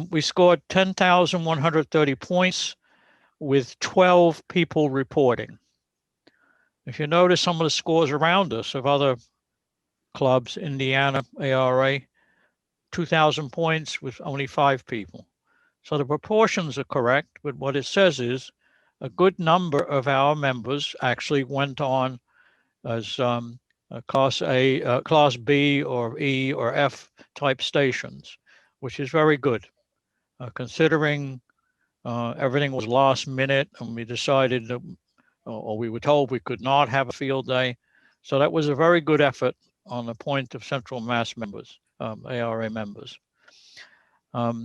We scored 10,130 points with 12 people reporting. If you notice some of the scores around us of other clubs, Indiana, ARRL, 2,000 points with only 5 people. So the proportions are correct, but what it says is a good number of our members actually went on as Class A, Class B or E or F type stations, which is very good, considering everything was last minute and we decided that, or we were told we could not have a field day. So that was a very good effort on the point of Central Mass members, ARRL members.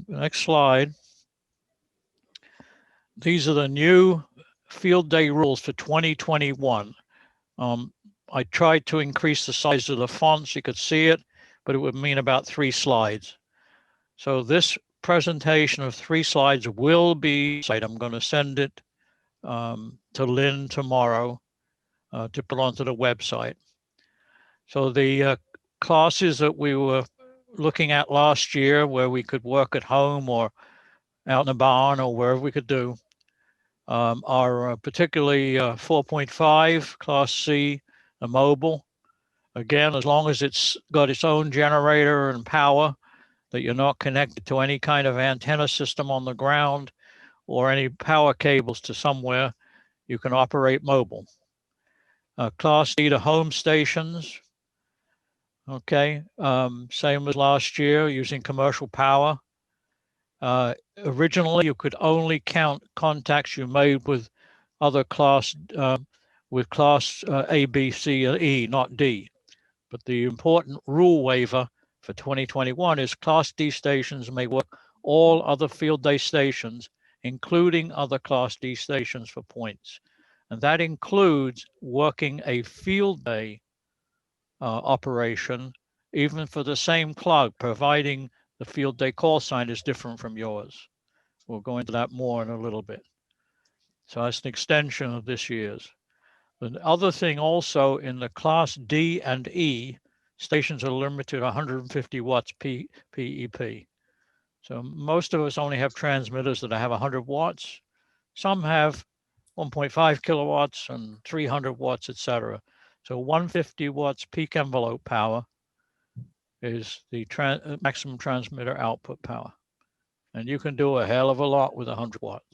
Next slide. These are the new field day rules for 2021. I tried to increase the size of the font so you could see it, but it would mean about 3 slides. So this presentation of 3 slides will be, I'm going to send it to Lynn tomorrow to put onto the website. So the classes that we were looking at last year where we could work at home or out in the barn or wherever we could do are particularly 4.5, Class C, a mobile. Again, as long as it's got its own generator and power, that you're not connected to any kind of antenna system on the ground or any power cables to somewhere, you can operate mobile. Class D to home stations. Okay, same as last year, using commercial power. Originally, you could only count contacts you made with other class, class A, B, C, and E, not D. But the important rule waiver for 2021 is Class D stations may work all other field day stations, including other Class D stations for points. And that includes working a field day operation, even for the same club, providing the field day call sign is different from yours. We'll go into that more in a little bit. So that's an extension of this year's. The other thing also in the Class D and E, stations are limited to 150 watts PEP. So most of us only have transmitters that have 100 watts. Some have 1.5 kilowatts and 300 watts, etc. So 150 watts peak envelope power is the maximum transmitter output power. And you can do a hell of a lot with 100 watts.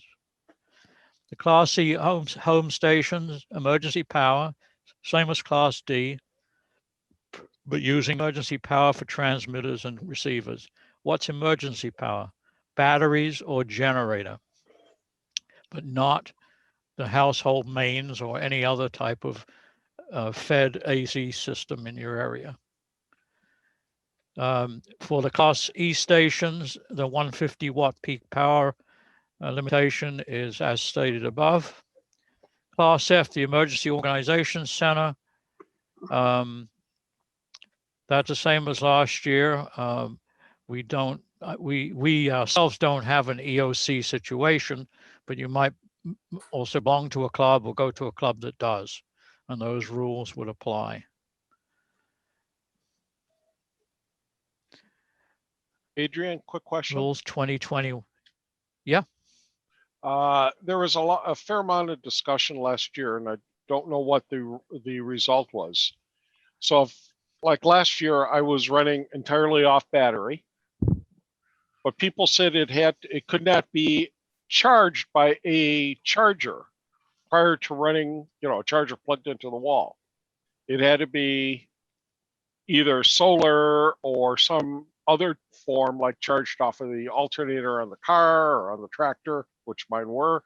The Class C home stations, emergency power, same as Class D, but using emergency power for transmitters and receivers. What's emergency power? Batteries or generator, but not the household mains or any other type of fed AC system in your area. For the Class E stations, the 150 watt peak power limitation is as stated above. Class F, the Emergency Organization Center, that's the same as last year. We ourselves don't have an EOC situation, but you might also belong to a club or go to a club that does, and those rules would apply. Adrian, quick question. Rules 2020. Yeah. There was a fair amount of discussion last year, and I don't know what the result was. So if, like last year, I was running entirely off battery, but people said it could not be charged by a charger prior to running, a charger plugged into the wall. It had to be either solar or some other form, like charged off of the alternator on the car or on the tractor, which mine were.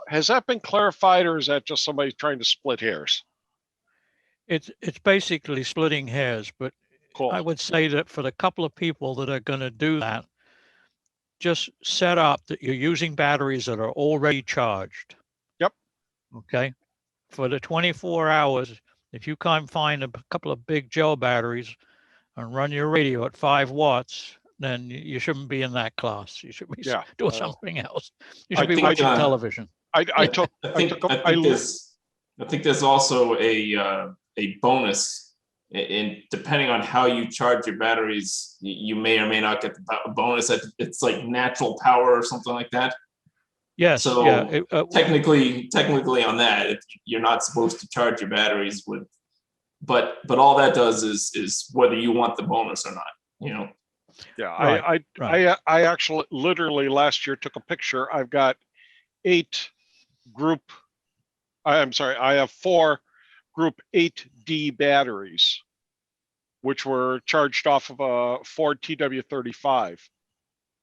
Has that been clarified, or is that just somebody trying to split hairs? It's basically splitting hairs, but cool. I would say that for the couple of people that are going to do that, just set up that you're using batteries that are already charged. Yep. Okay. For the 24 hours, if you can't find a couple of big gel batteries and run your radio at 5 watts, then you shouldn't be in that class. You should be doing something else. You should be watching television. I think there's also a bonus And depending on how you charge your batteries, you may or may not get the bonus. It's like natural power or something like that. Yes. So yeah. technically on that, you're not supposed to charge your batteries with, but all that does is whether you want the bonus or not, you know? Yeah, Right, I actually literally last year took a picture. I've got I have 4 group 8D batteries, which were charged off of a Ford TW35.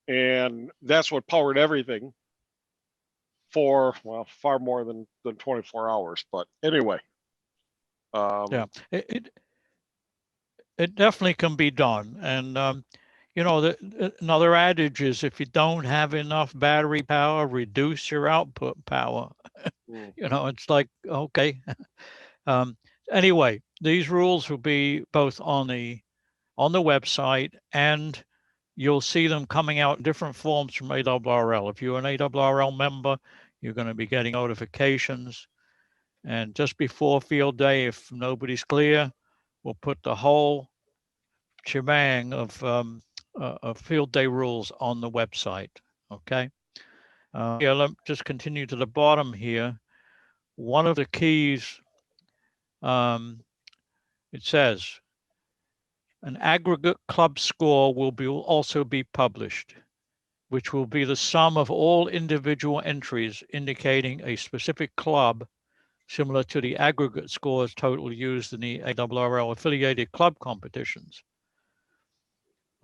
And that's what powered everything for, well, far more than 24 hours. But anyway. Yeah. It definitely can be done. And, you know, another adage is if you don't have enough battery power, reduce your output power. You know, it's like, okay. Anyway, these rules will be both on the website, and you'll see them coming out in different forms from ARRL. If you're an ARRL member, you're going to be getting notifications. And just before field day, if nobody's clear, we'll put the whole shebang of field day rules on the website. Okay. Yeah, let me just continue to the bottom here. One of the keys, it says, an aggregate club score will also be published, which will be the sum of all individual entries indicating a specific club, similar to the aggregate scores total used in the ARRL affiliated club competitions.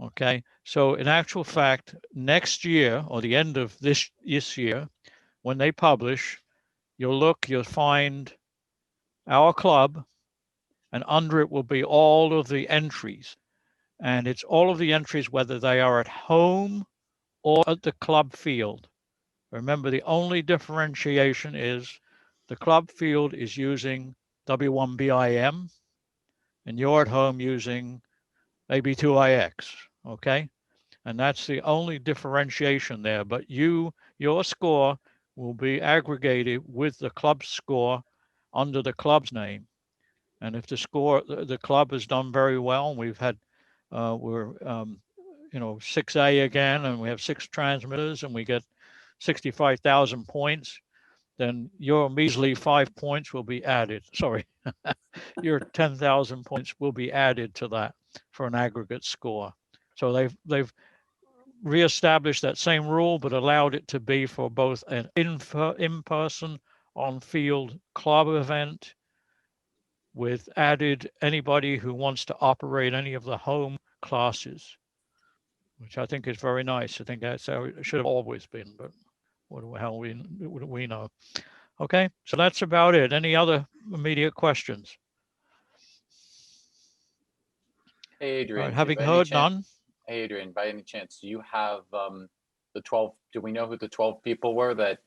Okay, so in actual fact, next year or the end of this year, when they publish, you'll find our club, and under it will be all of the entries. And it's all of the entries, whether they are at home or at the club field. Remember, the only differentiation is the club field is using W1BIM, and you're at home using AB2IX, okay? And that's the only differentiation there. But your score will be aggregated with the club score under the club's name. And if the club has done very well, we've had, we're, 6A again, and we have 6 transmitters, and we get 65,000 points, then your measly 5 points will be added. Sorry, your 10,000 points will be added to that for an aggregate score. So they've reestablished that same rule, but allowed it to be for both an in-person on-field club event, with added anybody who wants to operate any of the home classes, which I think is very nice. I think that's how it should have always been, but what the hell we know. Okay, so that's about it. Any other immediate questions? Hey, Adrian. Right, having heard none. Hey, Adrian, by any chance, do you have the 12, do we know who the 12 people were that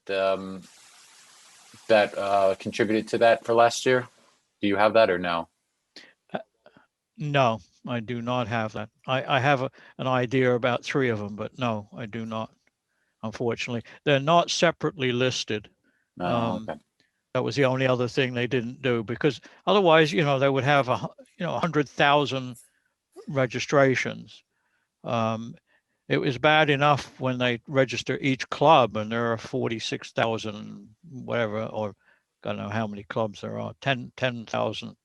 contributed to that for last year? Do you have that or no? No, I do not have that. I have an idea about 3 of them, but no, I do not. Unfortunately, they're not separately listed. Okay. That was the only other thing they didn't do, because otherwise, they would have 100,000 registrations. It was bad enough when they register each club, and there are 46,000 whatever, or I don't know how many clubs there are, 10,000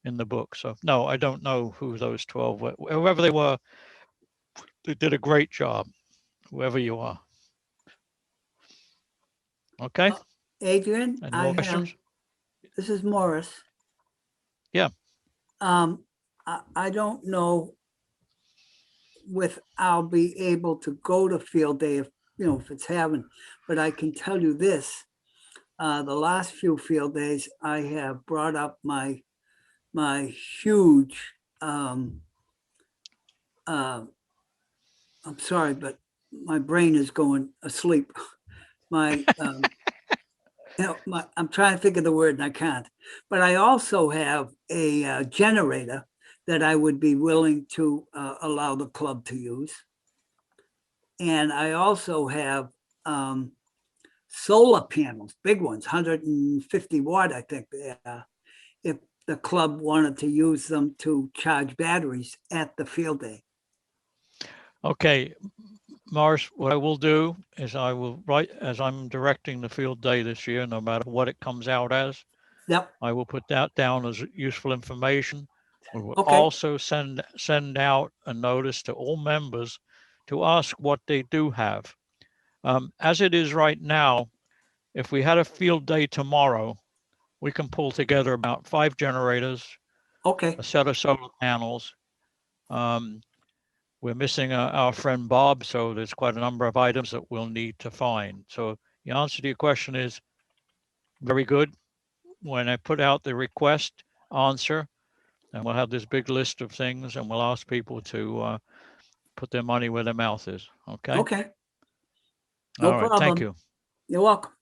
in the book. So no, I don't know who those 12 were. Whoever they were, they did a great job, whoever you are. Okay. Adrian, Any more questions? This is Morris. Yeah. I don't know if I'll be able to go to field day if it's having, but I can tell you this. The last few field days, I have brought up my huge, I'm sorry, but my brain is going asleep. I'm trying to think of the word and I can't, but I also have a generator that I would be willing to allow the club to use. And I also have solar panels, big ones, 150 watt, I think. the club wanted to use them to charge batteries at the field day. Okay, Morris, what I will do is I will write, as I'm directing the field day this year, no matter what it comes out as, Yep, I will put that down as useful information. We will Okay. also send out a notice to all members to ask what they do have. As it is right now, if we had a field day tomorrow, we can pull together about 5 generators, okay, a set of solar panels. We're missing our friend Bob, so there's quite a number of items that we'll need to find. So the answer to your question is very good. When I put out the request answer, and we'll have this big list of things, and we'll ask people to put their money where their mouth is. Okay. okay. No All right. Thank problem. you. You're welcome.